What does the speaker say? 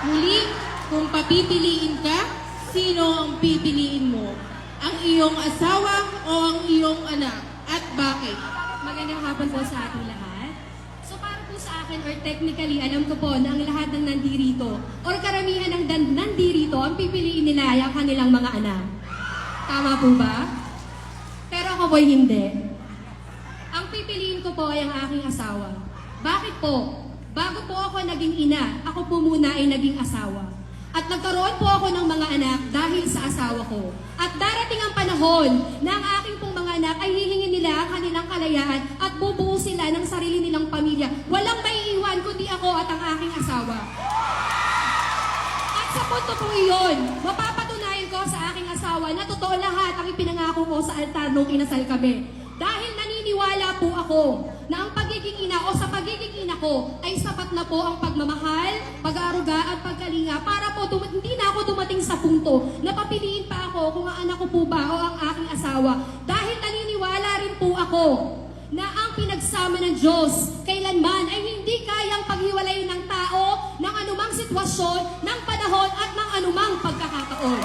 Muli, kung papipiliin ka, sino ang pipiliin mo? Ang iyong asawa o ang iyong anak? At bakit? Magandang hapon po sa ating lahat. So para po sa akin, or technically, alam ko po na ang lahat ng nandirito, or karamihan ng nandirito, ang pipiliin nila ay ang kanilang mga anak. Tama po ba? Pero ako po'y hindi. Ang pipiliin ko po ay ang aking asawa. Bakit po? Bago po ako naging ina, ako po muna ay naging asawa. At nagkaroon po ako ng mga anak dahil sa asawa ko. At darating ang panahon na ang aking pong mga anak ay hihingin nila ang kanilang kalayaan at bubuo sila ng sarili nilang pamilya. Walang maiiwan kundi ako at ang aking asawa. At sa punto po iyon, mapapatunayan ko sa aking asawa na totoo lahat ang ipinangako ko sa altar nung kinasal kami. Dahil naniniwala po ako na ang pagiging ina o sa pagiging ina ko ay sapat na po ang pagmamahal, pag-aaruga at pagkalinga para po hindi na ako dumating sa punto na papiliin pa ako kung ang anak ko po ba o ang aking asawa. Dahil naniniwala rin po ako na ang pinagsama ng Diyos kailanman ay hindi kayang paghiwalayin ng tao ng anumang sitwasyon, ng panahon at ng anumang pagkakataon.